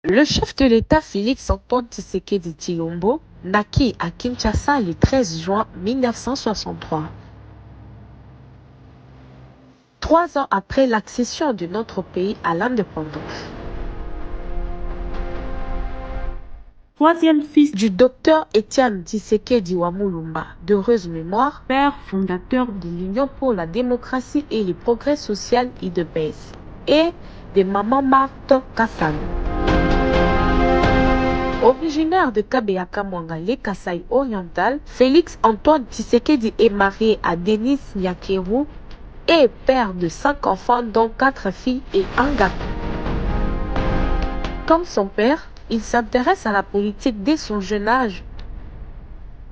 Le chef de l'État Félix-Antoine Tshisekedi Tshilombo naquit à Kinshasa le 13 juin 1963. 3 ans après l'accession de notre pays à l'indépendance. Troisième fils du docteur Étienne Tshisekedi Wamulumba, d'heureuse mémoire, père fondateur de l'Union pour la démocratie et le progrès social UDPS, et de maman Marthe Kassam. Originaire de Kabeyaka Mwangale, Kasaï oriental, Félix-Antoine Tshisekedi est marié à Denise Nyakeru et père de 5 enfants dont 4 filles et un garçon. Comme son père, il s'intéresse à la politique dès son jeune âge.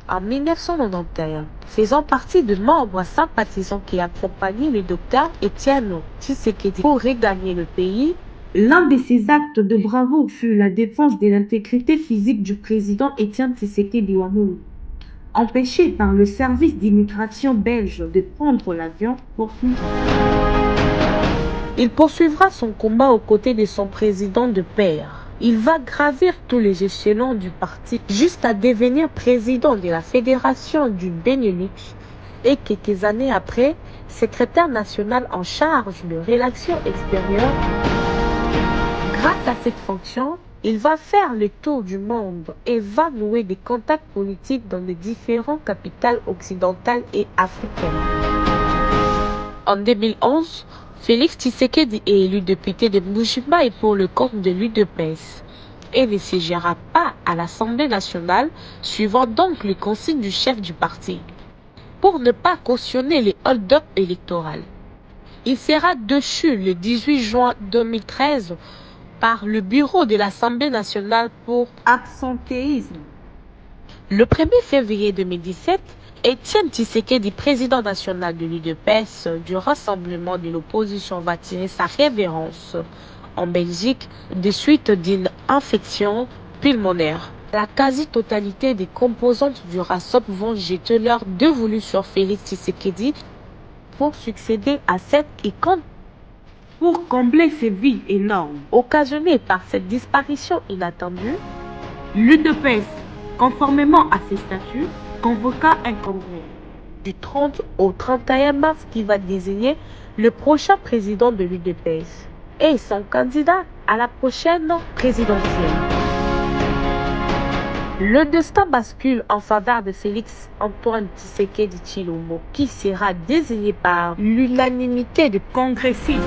En 1991, faisant partie de membres sympathisants qui accompagnaient le docteur Étienne Tshisekedi pour regagner le pays, l'un de ses actes de bravoure fut la défense de l'intégrité physique du président Étienne Tshisekedi Wamulu. Empêché par le service d'immigration belge de prendre l'avion pour fuir. Il poursuivra son combat aux côtés de son président de père. Il va gravir tous les échelons du parti jusqu'à devenir président de la Fédération du Benelux et quelques années après, secrétaire national en charge de relations extérieures. Grâce à cette fonction, il va faire le tour du monde et va nouer des contacts politiques dans les différentes capitales occidentales et africaines. En 2011, Félix Tshisekedi est élu député de Mbujimayi pour le compte de l'UDPS et ne siégera pas à l'Assemblée nationale, suivant donc les consignes du chef du parti, pour ne pas cautionner les hold-up électoraux. Il sera déchu le 18 juin 2013 par le bureau de l'Assemblée nationale pour absentéisme. Le 1er février 2017, Étienne Tshisekedi, président national de l'UDPS du Rassemblement de l'opposition, va tirer sa révérence en Belgique de suite d'une infection pulmonaire. La quasi-totalité des composantes du RASOP vont jeter leur dévolu sur Félix Tshisekedi pour succéder à cette icône. Pour combler ces vides énormes occasionnés par cette disparition inattendue, l'UDPS, conformément à ses statuts, convoqua un congrès du 30 au 31 mars qui va désigner le prochain président de l'UDPS et son candidat à la prochaine présidentielle. Le destin bascule en faveur de Félix-Antoine Tshisekedi Tshilombo, qui sera désigné par l'unanimité du congressistes.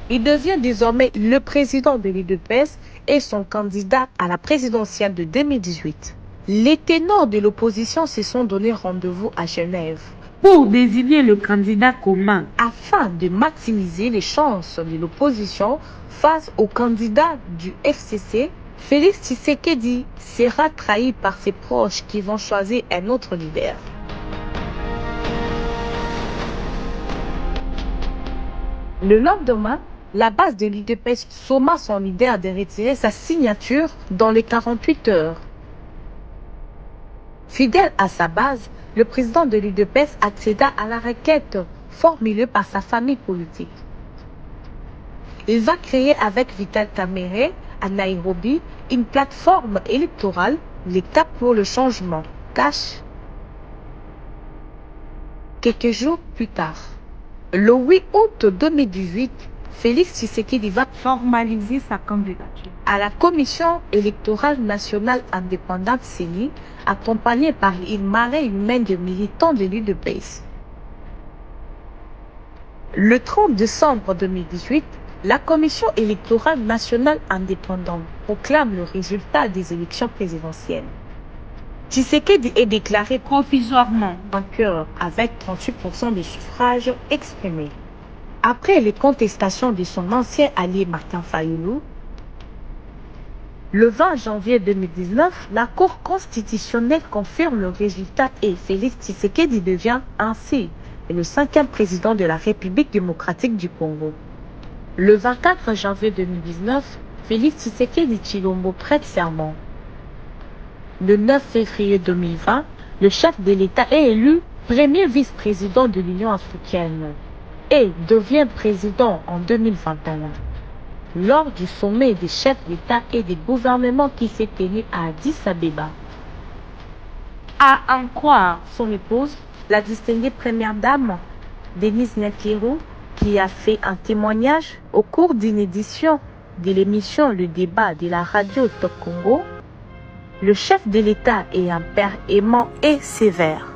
Il devient désormais le président de l'UDPS et son candidat à la présidentielle de 2018. Les ténors de l'opposition se sont donné rendez-vous à Genève pour désigner le candidat commun afin de maximiser les chances de l'opposition face au candidat du FCC. Félix Tshisekedi sera trahi par ses proches qui vont choisir un autre leader. Le lendemain, la base de l'UDPS somma son leader de retirer sa signature dans les 48 heures. Fidèle à sa base, le président de l'UDPS accéda à la requête formulée par sa famille politique. Il va créer avec Vital Kamerhe à Nairobi une plateforme électorale, l'État pour le changement, CACH. Quelques jours plus tard, le 8 août 2018, Félix Tshisekedi va formaliser sa candidature à la Commission électorale nationale indépendante CENI, accompagnée par une marée humaine de militants de l'UDPS. Le 30 décembre 2018, la Commission électorale nationale indépendante proclame le résultat des élections présidentielles. Tshisekedi est déclaré provisoirement vainqueur avec 38% des suffrages exprimés. Après les contestations de son ancien allié Martin Fayulu, le 20 janvier 2019, la Cour constitutionnelle confirme le résultat et Félix Tshisekedi devient ainsi le 5e président de la République démocratique du Congo. Le 24 janvier 2019, Félix Tshisekedi Tshilombo prête serment. Le 9 février 2020, le chef de l'État est élu premier vice-président de l'Union africaine et devient président en 2021. lors du sommet des chefs d'État et des gouvernements qui s'est tenu à Addis Abeba. À en croire son épouse, la distinguée première dame, Denise Nyakero, qui a fait un témoignage au cours d'une édition de l'émission Le Débat de la radio Top Congo. Le chef de l'État est un père aimant et sévère.